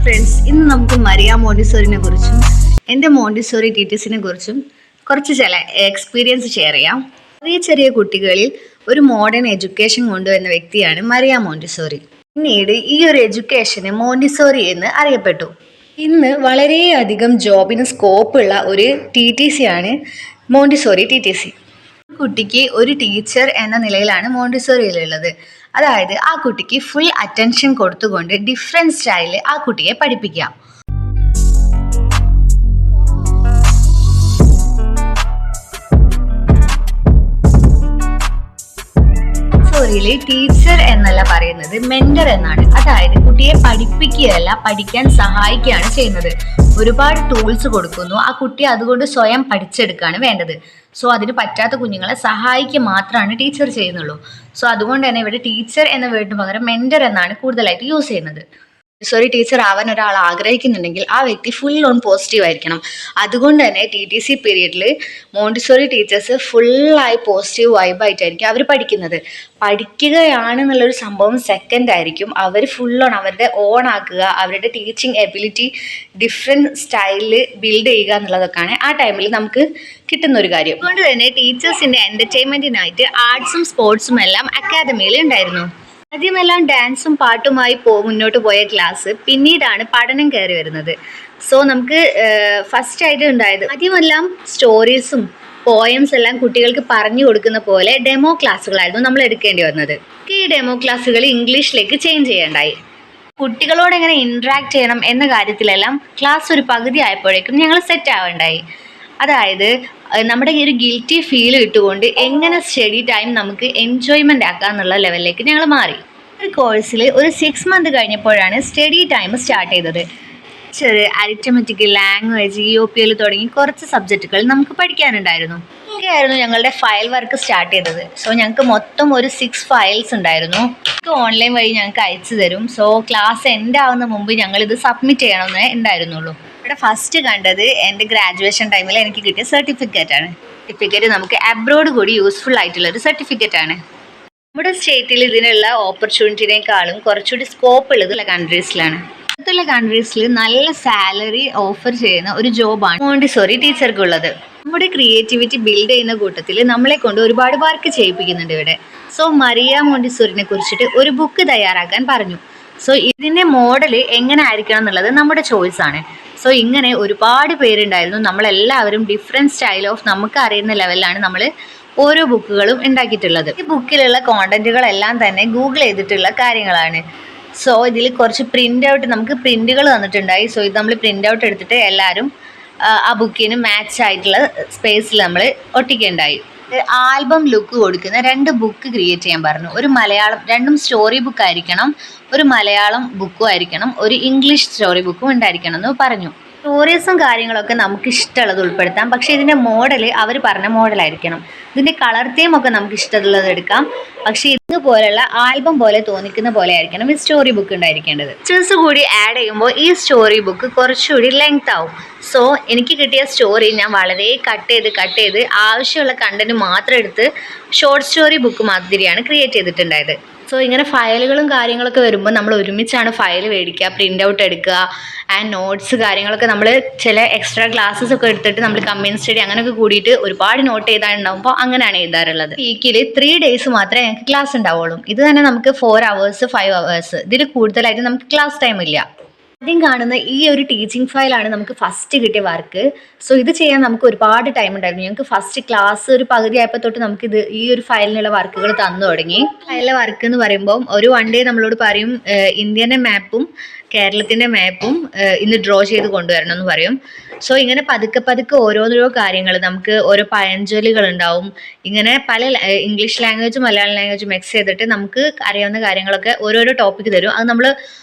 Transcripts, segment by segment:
Friends, ഇന്ന് നമുക്ക് Maria മോണ്ടിസോറിനെ കുറിച്ചും എൻ്റെ മോണ്ടിസോറി ടീച്ചേഴ്സിനെ കുറിച്ചും കുറച്ച് ചില എക്സ്പീരിയൻസ് ഷെയർ ചെയ്യാം. ചെറിയ കുട്ടികളിൽ ഒരു മോഡേൺ എഡ്യൂക്കേഷൻ കൊണ്ടുവരുന്ന വ്യക്തിയാണ് മരിയ മോണ്ടിസോറി. പിന്നീട് ഈ ഒരു എഡ്യൂക്കേഷന് മോണ്ടിസോറി എന്ന് അറിയപ്പെട്ടു. ഇന്ന് വളരെയധികം ജോബിന് സ്കോപ്പുള്ള ഒരു TTC ആണ് മോണ്ടിസോറി TTC. കുട്ടിക്ക് ഒരു ടീച്ചർ എന്ന നിലയിലാണ് മോണ്ടിസോറിയിലുള്ളത്. അതായത് ആ കുട്ടിക്ക് ഫുൾ അറ്റൻഷൻ കൊടുത്തുകൊണ്ട് ഡിഫറെൻറ്റ് സ്റ്റൈലിൽ ആ കുട്ടിയെ പഠിപ്പിക്കാം. മോണ്ടിസോറിയിലെ ടീച്ചർ എന്നല്ല പറയുന്നത്, മെന്റർ എന്നാണ്. അതായത് കുട്ടിയെ പഠിപ്പിക്കുകയല്ല, പഠിക്കാൻ സഹായിക്കുകയാണ് ചെയ്യുന്നത്. ഒരുപാട് ടൂൾസ് കൊടുക്കുന്നു, ആ കുട്ടി അതുകൊണ്ട് സ്വയം പഠിച്ചെടുക്കുകയാണ് വേണ്ടത്. സോ അതിന് പറ്റാത്ത കുഞ്ഞുങ്ങളെ സഹായിക്കുക മാത്രമാണ് ടീച്ചർ ചെയ്യുന്നുള്ളൂ. സോ അതുകൊണ്ട് തന്നെ ഇവിടെ ടീച്ചർ എന്ന വേർഡിന് പകരം മെന്റർ എന്നാണ് കൂടുതലായിട്ട് യൂസ് ചെയ്യുന്നത്. ടീച്ചർ ആവാൻ ഒരാൾ ആഗ്രഹിക്കുന്നുണ്ടെങ്കിൽ ആ വ്യക്തി ഫുൾ ഓൺ പോസിറ്റീവ് ആയിരിക്കണം. അതുകൊണ്ട് തന്നെ TTC പീരീഡിൽ മോണ്ടിസോറി ടീച്ചേഴ്സ് ഫുള്ളായി പോസിറ്റീവ് വൈബായിട്ടായിരിക്കും അവർ പഠിക്കുന്നത്. പഠിക്കുകയാണെന്നുള്ളൊരു സംഭവം സെക്കൻഡ് ആയിരിക്കും. അവർ ഫുൾ ഓൺ അവരുടെ ഓൺ ആക്കുക, അവരുടെ ടീച്ചിങ് എബിലിറ്റി ഡിഫറെൻറ്റ് സ്റ്റൈലിൽ ബിൽഡ് ചെയ്യുക എന്നുള്ളതൊക്കെയാണ് ആ ടൈമിൽ നമുക്ക് കിട്ടുന്ന ഒരു കാര്യം. അതുകൊണ്ട് തന്നെ ടീച്ചേഴ്സിൻ്റെ എൻ്റർടൈൻമെൻറ്റിനായിട്ട് ആർട്സും സ്പോർട്സും എല്ലാം അക്കാദമിയിൽ ഉണ്ടായിരുന്നു. ആദ്യമെല്ലാം ഡാൻസും പാട്ടുമായി മുന്നോട്ട് പോയ ക്ലാസ് പിന്നീടാണ് പഠനം കയറി വരുന്നത്. സോ നമുക്ക് ഫസ്റ്റ് ആയിട്ട് ഉണ്ടായത് ആദ്യമെല്ലാം സ്റ്റോറീസും പോയംസ് എല്ലാം കുട്ടികൾക്ക് പറഞ്ഞു കൊടുക്കുന്ന പോലെ ഡെമോ ക്ലാസ്സുകളായിരുന്നു നമ്മൾ എടുക്കേണ്ടി വന്നത്. ഈ ഡെമോ ക്ലാസ്സുകൾ ഇംഗ്ലീഷിലേക്ക് ചേഞ്ച് ചെയ്യേണ്ടായി. കുട്ടികളോട് എങ്ങനെ ഇൻട്രാക്ട് ചെയ്യണം എന്ന കാര്യത്തിലെല്ലാം ക്ലാസ് ഒരു പകുതി ആയപ്പോഴേക്കും ഞങ്ങൾ സെറ്റ് ആവേണ്ടായി. അതായത് നമ്മുടെ ഈ ഒരു ഗിൽറ്റി ഫീൽ ഇട്ടുകൊണ്ട് എങ്ങനെ സ്റ്റഡി ടൈം നമുക്ക് എൻജോയ്മെൻ്റ് ആക്കാം എന്നുള്ള ലെവലിലേക്ക് ഞങ്ങൾ മാറി. ഒരു കോഴ്സിൽ ഒരു 6 മന്ത് കഴിഞ്ഞപ്പോഴാണ് സ്റ്റഡി ടൈം സ്റ്റാർട്ട് ചെയ്തത്. അരിത്തമെറ്റിക്, ലാംഗ്വേജ്, EOPL തുടങ്ങി കുറച്ച് സബ്ജക്റ്റുകൾ നമുക്ക് പഠിക്കാനുണ്ടായിരുന്നു. ഒക്കെയായിരുന്നു ഞങ്ങളുടെ ഫയൽ വർക്ക് സ്റ്റാർട്ട് ചെയ്തത്. സോ ഞങ്ങൾക്ക് മൊത്തം ഒരു 6 ഫയൽസ് ഉണ്ടായിരുന്നു. ഓൺലൈൻ വഴി ഞങ്ങൾക്ക് അയച്ചു തരും. സോ ക്ലാസ് എൻഡ് ആവുന്ന മുമ്പ് ഞങ്ങളിത് സബ്മിറ്റ് ചെയ്യണമെന്നേ ഉണ്ടായിരുന്നുള്ളൂ. ഇവിടെ ഫസ്റ്റ് കണ്ടത് എൻ്റെ ഗ്രാജുവേഷൻ ടൈമിൽ എനിക്ക് കിട്ടിയ സർട്ടിഫിക്കറ്റ് ആണ്. സർട്ടിഫിക്കറ്റ് നമുക്ക് അബ്രോഡ് കൂടി യൂസ്ഫുൾ ആയിട്ടുള്ളൊരു സർട്ടിഫിക്കറ്റ് ആണ്. നമ്മുടെ സ്റ്റേറ്റിൽ ഇതിനുള്ള ഓപ്പർച്യൂണിറ്റിനേക്കാളും കുറച്ചുകൂടി സ്കോപ്പ് ഉള്ളത് കൺട്രീസിലാണ്. അടുത്തുള്ള കൺട്രീസിൽ നല്ല സാലറി ഓഫർ ചെയ്യുന്ന ഒരു ജോബാണ് മോണ്ടിസോറി ടീച്ചർക്കുള്ളത്. നമ്മുടെ ക്രിയേറ്റിവിറ്റി ബിൽഡ് ചെയ്യുന്ന കൂട്ടത്തിൽ നമ്മളെ കൊണ്ട് ഒരുപാട് വർക്ക് ചെയ്യിപ്പിക്കുന്നുണ്ട് ഇവിടെ. സോ മരിയ മോണ്ടിസോറിനെ കുറിച്ചിട്ട് ഒരു ബുക്ക് തയ്യാറാക്കാൻ പറഞ്ഞു. സോ ഇതിൻ്റെ മോഡൽ എങ്ങനെ ആയിരിക്കണം എന്നുള്ളത് നമ്മുടെ ചോയ്സ് ആണ്. സോ ഇങ്ങനെ ഒരുപാട് പേരുണ്ടായിരുന്നു. നമ്മളെല്ലാവരും ഡിഫറെൻറ്റ് സ്റ്റൈൽ ഓഫ് നമുക്ക് അറിയുന്ന ലെവലിലാണ് നമ്മൾ ഓരോ ബുക്കുകളും ഉണ്ടാക്കിയിട്ടുള്ളത്. ഈ ബുക്കിലുള്ള കോണ്ടന്റുകളെല്ലാം തന്നെ ഗൂഗിൾ ചെയ്തിട്ടുള്ള കാര്യങ്ങളാണ്. സോ ഇതിൽ കുറച്ച് നമുക്ക് പ്രിന്റുകൾ തന്നിട്ടുണ്ടായി. സോ ഇത് നമ്മൾ പ്രിൻ്റ് ഔട്ട് എടുത്തിട്ട് എല്ലാവരും ആ ബുക്കിന് മാച്ച് ആയിട്ടുള്ള സ്പേസിൽ നമ്മൾ ഒട്ടിക്കേണ്ടായി. ആൽബം ലുക്ക് കൊടുക്കുന്ന 2 ബുക്ക് ക്രിയേറ്റ് ചെയ്യാൻ പറഞ്ഞു. ഒരു മലയാളം, രണ്ടും സ്റ്റോറി ബുക്ക് ആയിരിക്കണം, ഒരു മലയാളം ബുക്കും ആയിരിക്കണം, ഒരു ഇംഗ്ലീഷ് സ്റ്റോറി ബുക്കും ഉണ്ടായിരിക്കണം എന്ന് പറഞ്ഞു. സ്റ്റോറീസും കാര്യങ്ങളൊക്കെ നമുക്ക് ഇഷ്ടമുള്ളത് ഉൾപ്പെടുത്താം, പക്ഷേ ഇതിൻ്റെ മോഡൽ അവർ പറഞ്ഞ മോഡലായിരിക്കണം. ഇതിൻ്റെ കളർ തീം ഒക്കെ നമുക്ക് ഇഷ്ടമുള്ളത് എടുക്കാം, പക്ഷേ ഇതുപോലുള്ള ആൽബം പോലെ തോന്നിക്കുന്ന പോലെ ആയിരിക്കണം ഈ സ്റ്റോറി ബുക്ക് ഉണ്ടായിരിക്കേണ്ടത്. പിക്ചേഴ്സ് കൂടി ആഡ് ചെയ്യുമ്പോൾ ഈ സ്റ്റോറി ബുക്ക് കുറച്ചുകൂടി ലെങ്ത് ആവും. സോ എനിക്ക് കിട്ടിയ സ്റ്റോറി ഞാൻ വളരെ കട്ട് ചെയ്ത് ആവശ്യമുള്ള കണ്ടന്റ് മാത്രം എടുത്ത് ഷോർട്ട് സ്റ്റോറി ബുക്ക് മാതിരിയാണ് ക്രിയേറ്റ് ചെയ്തിട്ടുണ്ടായത്. സോ ഇങ്ങനെ ഫയലുകളും കാര്യങ്ങളൊക്കെ വരുമ്പോൾ നമ്മൾ ഒരുമിച്ചാണ് ഫയൽ മേടിക്കുക, പ്രിൻ്റ് ഔട്ട് എടുക്കുക, ആൻഡ് നോട്ട്സ് കാര്യങ്ങളൊക്കെ നമ്മൾ ചില എക്സ്ട്രാ ക്ലാസ്സസ് ഒക്കെ എടുത്തിട്ട് നമ്മൾ കമ്പൈൻ സ്റ്റഡി അങ്ങനെയൊക്കെ കൂടിയിട്ട് ഒരുപാട് നോട്ട് എഴുതാനുണ്ടാകുമ്പോൾ അങ്ങനെയാണ് എഴുതാറുള്ളത്. വീക്കിൽ 3 ഡേയ്സ് മാത്രമേ ഞങ്ങൾക്ക് ക്ലാസ് ഉണ്ടാവുള്ളൂ. ഇത് തന്നെ നമുക്ക് 4 hours 5 hours, ഇതിൽ കൂടുതലായിട്ട് നമുക്ക് ക്ലാസ് ടൈം ഇല്ല. ആദ്യം കാണുന്ന ഈ ഒരു ടീച്ചിങ് ഫയലാണ് നമുക്ക് ഫസ്റ്റ് കിട്ടിയ വർക്ക്. സോ ഇത് ചെയ്യാൻ നമുക്ക് ഒരുപാട് ടൈം ഉണ്ടായിരുന്നു. ഞങ്ങൾക്ക് ഫസ്റ്റ് ക്ലാസ് ഒരു പകുതി ആയപ്പോൾ തൊട്ട് നമുക്കിത് ഈ ഒരു ഫയലിനുള്ള വർക്കുകൾ തന്നു തുടങ്ങി. ഫയലിലെ വർക്ക് എന്ന് പറയുമ്പോൾ ഒരു 1 day നമ്മളോട് പറയും ഇന്ത്യൻ്റെ മാപ്പും കേരളത്തിൻ്റെ മാപ്പും ഇന്ന് ഡ്രോ ചെയ്ത് കൊണ്ടുവരണം എന്ന് പറയും. സോ ഇങ്ങനെ പതുക്കെ ഓരോരോ കാര്യങ്ങൾ, നമുക്ക് ഓരോ പഴഞ്ചൊല്ലുകൾ ഉണ്ടാവും. ഇങ്ങനെ പല ഇംഗ്ലീഷ് ലാംഗ്വേജും മലയാളം ലാംഗ്വേജും മിക്സ് ചെയ്തിട്ട് നമുക്ക് അറിയാവുന്ന കാര്യങ്ങളൊക്കെ ഓരോരോ ടോപ്പിക്ക് തരും. അത് നമ്മൾ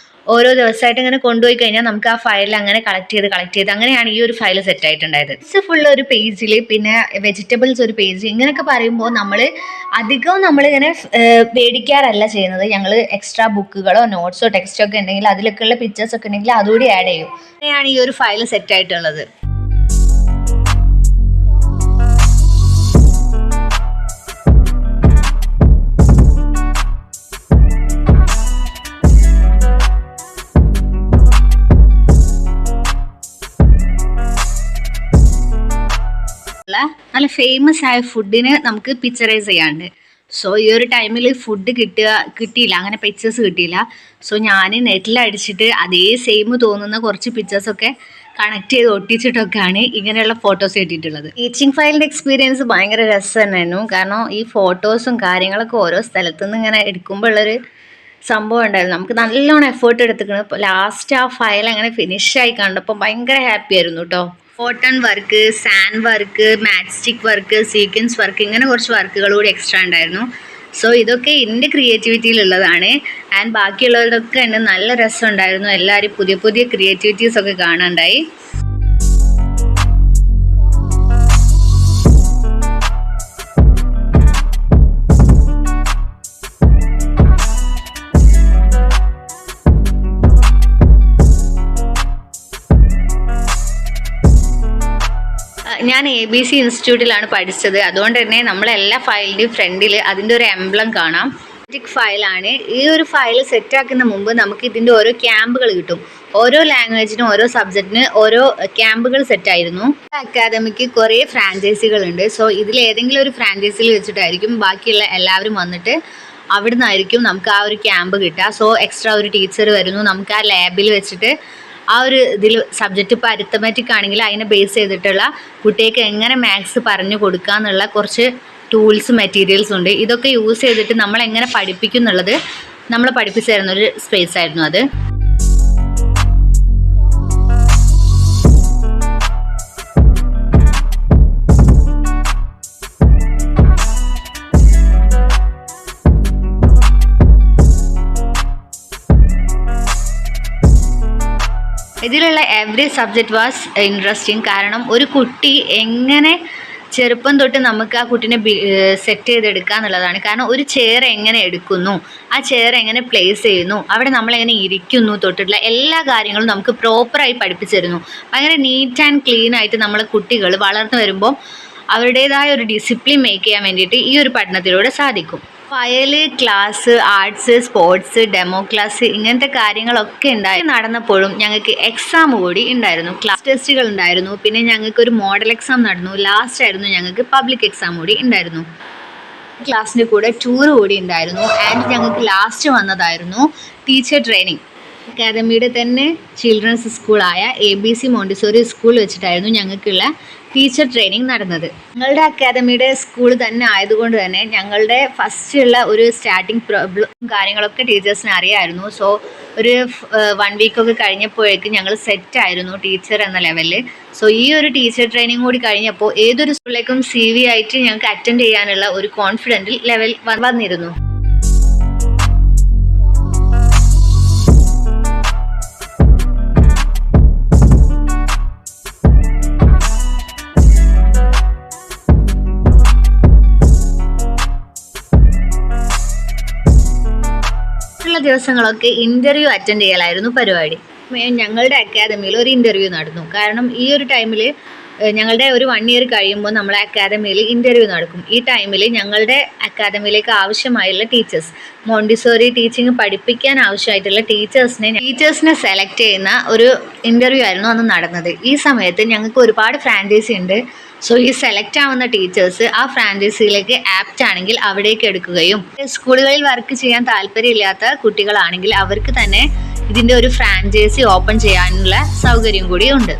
ഓരോ ദിവസമായിട്ട് ഇങ്ങനെ കൊണ്ടുപോയി കഴിഞ്ഞാൽ നമുക്ക് ആ ഫയൽ അങ്ങനെ കളക്ട് ചെയ്ത് അങ്ങനെയാണ് ഈ ഒരു ഫയൽ സെറ്റ് ആയിട്ടുണ്ടായത്. ഇത് ഫുൾ ഒരു പേജിൽ, പിന്നെ വെജിറ്റബിൾസ് ഒരു പേജ്, ഇങ്ങനെയൊക്കെ പറയുമ്പോൾ അധികവും നമ്മളിങ്ങനെ പേടിക്കാറല്ല ചെയ്യുന്നത്. ഞങ്ങൾ എക്സ്ട്രാ ബുക്കുകളോ നോട്ട്സോ ടെക്സ്റ്റോ ഒക്കെ ഉണ്ടെങ്കിൽ അതിലൊക്കെയുള്ള പിക്ചേഴ്സ് ഒക്കെ ഉണ്ടെങ്കിൽ അതുകൂടി ആഡ് ചെയ്യും. അങ്ങനെയാണ് ഈ ഒരു ഫയൽ സെറ്റ് ആയിട്ടുള്ളത്. നല്ല ഫേമസ് ആയ ഫുഡിന് നമുക്ക് പിക്ചറൈസ് ചെയ്യാണ്ട്. സോ ഈ ഒരു ടൈമിൽ ഫുഡ് കിട്ടിയില്ല, അങ്ങനെ പിക്ചേഴ്സ് കിട്ടിയില്ല. സോ ഞാൻ നെറ്റിൽ അടിച്ചിട്ട് അതേ സെയിം തോന്നുന്ന കുറച്ച് പിക്ചേഴ്സൊക്കെ കണക്ട് ചെയ്ത് ഒട്ടിച്ചിട്ടൊക്കെയാണ് ഇങ്ങനെയുള്ള ഫോട്ടോസ് കിട്ടിയിട്ടുള്ളത്. ടീച്ചിങ് ഫയലിൻ്റെ എക്സ്പീരിയൻസ് ഭയങ്കര രസം തന്നെയായിരുന്നു. കാരണം ഈ ഫോട്ടോസും കാര്യങ്ങളൊക്കെ ഓരോ സ്ഥലത്തുനിന്ന് ഇങ്ങനെ എടുക്കുമ്പോൾ ഉള്ളൊരു സംഭവം ഉണ്ടായിരുന്നു. നമുക്ക് നല്ലോണം എഫേർട്ട് എടുത്തിക്കണം. ഇപ്പോൾ ലാസ്റ്റ് ആ ഫയൽ അങ്ങനെ ഫിനിഷായി കണ്ടപ്പോൾ ഭയങ്കര ഹാപ്പി ആയിരുന്നു കേട്ടോ. കോട്ടൺ വർക്ക്, സാൻഡ് വർക്ക്, മാറ്റ് സ്റ്റിക്ക് വർക്ക്, സീക്വൻസ് വർക്ക്, ഇങ്ങനെ കുറച്ച് വർക്കുകൾ കൂടി എക്സ്ട്രാ ഉണ്ടായിരുന്നു. സോ ഇതൊക്കെ എൻ്റെ ക്രിയേറ്റിവിറ്റിയിലുള്ളതാണ്. ആൻഡ് ബാക്കിയുള്ളവരൊക്കെ ഉണ്ട്. നല്ല രസം ഉണ്ടായിരുന്നു. എല്ലാവരും പുതിയ പുതിയ ക്രിയേറ്റിവിറ്റീസൊക്കെ കാണാണ്ടായി. ഞാൻ ABC ഇൻസ്റ്റിറ്റ്യൂട്ടിലാണ് പഠിച്ചത്. അതുകൊണ്ട് തന്നെ നമ്മളെല്ലാ ഫയലിൻ്റെയും ഫ്രണ്ടിൽ അതിൻ്റെ ഒരു എംബ്ലം കാണാം. ഫയലാണ്. ഈ ഒരു ഫയൽ സെറ്റാക്കുന്ന മുമ്പ് നമുക്ക് ഇതിൻ്റെ ഓരോ ക്യാമ്പുകൾ കിട്ടും. ഓരോ ലാംഗ്വേജിനും ഓരോ സബ്ജക്റ്റിന് ഓരോ ക്യാമ്പുകൾ സെറ്റായിരുന്നു. അക്കാദമിക്ക് കുറേ ഫ്രാഞ്ചൈസികളുണ്ട്. സോ ഇതിലേതെങ്കിലും ഒരു ഫ്രാഞ്ചൈസിയിൽ വെച്ചിട്ടായിരിക്കും ബാക്കിയുള്ള എല്ലാവരും വന്നിട്ട് അവിടെ നിന്നായിരിക്കും നമുക്ക് ആ ഒരു ക്യാമ്പ് കിട്ടുക. സോ എക്സ്ട്രാ ഒരു ടീച്ചർ വരുന്നു. നമുക്ക് ആ ലാബിൽ വെച്ചിട്ട് ആ ഒരു ഇതിൽ സബ്ജക്റ്റ് ഇപ്പോൾ അരിത്തമാറ്റിക് ആണെങ്കിൽ അതിനെ ബേസ് ചെയ്തിട്ടുള്ള കുട്ടികൾക്ക് എങ്ങനെ മാത്സ് പറഞ്ഞു കൊടുക്കുക എന്നുള്ള കുറച്ച് ടൂൾസ്, മെറ്റീരിയൽസ് ഉണ്ട്. ഇതൊക്കെ യൂസ് ചെയ്തിട്ട് നമ്മൾ എങ്ങനെ പഠിപ്പിക്കും എന്നുള്ളത് നമ്മൾ പഠിപ്പിച്ചു തരുന്നൊരു സ്പേസ് ആയിരുന്നു അത്. ഇതിലുള്ള എവറി സബ്ജക്റ്റ് വാസ് ഇൻട്രസ്റ്റിംഗ്. കാരണം ഒരു കുട്ടി എങ്ങനെ ചെറുപ്പം തൊട്ട് നമുക്ക് ആ കുട്ടീനെ സെറ്റ് ചെയ്തെടുക്കുക എന്നുള്ളതാണ്. കാരണം ഒരു ചെയർ എങ്ങനെ എടുക്കുന്നു, ആ ചെയർ എങ്ങനെ പ്ലേസ് ചെയ്യുന്നു, അവിടെ നമ്മളെങ്ങനെ ഇരിക്കുന്നു തൊട്ടിട്ടുള്ള എല്ലാ കാര്യങ്ങളും നമുക്ക് പ്രോപ്പറായി പഠിപ്പിച്ചു തരുന്നു. ഭയങ്കര നീറ്റ് ആൻഡ് ക്ലീൻ ആയിട്ട് നമ്മളെ കുട്ടികൾ വളർന്നു വരുമ്പോൾ അവരുടേതായ ഒരു ഡിസിപ്ലിൻ മേക്ക് ചെയ്യാൻ വേണ്ടിയിട്ട് ഈ ഒരു പഠനത്തിലൂടെ സാധിക്കും. File, class, arts, sports, demo class, ഇങ്ങനത്തെ കാര്യങ്ങളൊക്കെ നടന്നപ്പോഴും ഞങ്ങൾക്ക് എക്സാം കൂടി ഉണ്ടായിരുന്നു. ക്ലാസ് ടെസ്റ്റുകൾ ഉണ്ടായിരുന്നു. പിന്നെ ഞങ്ങൾക്ക് ഒരു മോഡൽ എക്സാം നടന്നു. ലാസ്റ്റ് ആയിരുന്നു ഞങ്ങൾക്ക് പബ്ലിക് എക്സാം കൂടി ഉണ്ടായിരുന്നു. ക്ലാസ്സിൻ്റെ കൂടെ ടൂർ കൂടി ഉണ്ടായിരുന്നു. ആൻഡ് ഞങ്ങൾക്ക് ലാസ്റ്റ് വന്നതായിരുന്നു ടീച്ചർ ട്രെയിനിങ്. അക്കാദമിയുടെ തന്നെ ചിൽഡ്രൻസ് സ്കൂളായ ABC മോണ്ടിസോറി സ്കൂൾ വെച്ചിട്ടായിരുന്നു ഞങ്ങൾക്കുള്ള ടീച്ചർ ട്രെയിനിങ് നടന്നത്. ഞങ്ങളുടെ അക്കാദമിയുടെ സ്കൂൾ തന്നെ ആയതുകൊണ്ട് തന്നെ ഞങ്ങളുടെ ഫസ്റ്റുള്ള ഒരു സ്റ്റാർട്ടിങ് പ്രോബ്ലം കാര്യങ്ങളൊക്കെ ടീച്ചേഴ്സിന് അറിയാമായിരുന്നു. സോ ഒരു 1 വീക്കൊക്കെ കഴിഞ്ഞപ്പോഴേക്കും ഞങ്ങൾ സെറ്റായിരുന്നു ടീച്ചർ എന്ന ലെവലിൽ. സോ ഈ ഒരു ടീച്ചർ ട്രെയിനിങ് കൂടി കഴിഞ്ഞപ്പോൾ ഏതൊരു സ്കൂളിലേക്കും CV ആയിട്ട് ഞങ്ങൾക്ക് അറ്റൻഡ് ചെയ്യാനുള്ള ഒരു കോൺഫിഡൻറ്റ് ലെവൽ വന്നിരുന്നു. ദിവസങ്ങളൊക്കെ ഇൻ്റർവ്യൂ അറ്റൻഡ് ചെയ്യലായിരുന്നു പരിപാടി. ഞങ്ങളുടെ അക്കാദമിയിൽ ഒരു ഇൻ്റർവ്യൂ നടന്നു. കാരണം ഈ ഒരു ടൈമിൽ ഞങ്ങളുടെ ഒരു 1 ഇയർ കഴിയുമ്പോൾ നമ്മളെ അക്കാദമിയിൽ ഇൻ്റർവ്യൂ നടക്കും. ഈ ടൈമിൽ ഞങ്ങളുടെ അക്കാദമിയിലേക്ക് ആവശ്യമായുള്ള ടീച്ചേഴ്സ്, മോണ്ടിസോറി ടീച്ചിങ് പഠിപ്പിക്കാൻ ആവശ്യമായിട്ടുള്ള ടീച്ചേഴ്സിനെ സെലക്ട് ചെയ്യുന്ന ഒരു ഇൻ്റർവ്യൂ ആയിരുന്നു അന്ന് നടന്നത്. ഈ സമയത്ത് ഞങ്ങൾക്ക് ഒരുപാട് ഫ്രാഞ്ചൈസി ഉണ്ട്. സോ ഈ സെലക്ട് ആവുന്ന ടീച്ചേഴ്സ് ആ ഫ്രാഞ്ചൈസിയിലേക്ക് ആപ്റ്റ് ആണെങ്കിൽ അവിടേക്ക് എടുക്കുകയും സ്കൂളുകളിൽ വർക്ക് ചെയ്യാൻ താല്പര്യമില്ലാത്ത കുട്ടികളാണെങ്കിൽ അവർക്ക് തന്നെ ഇതിൻ്റെ ഒരു ഫ്രാഞ്ചൈസി ഓപ്പൺ ചെയ്യാനുള്ള സൗകര്യം കൂടി ഉണ്ട്.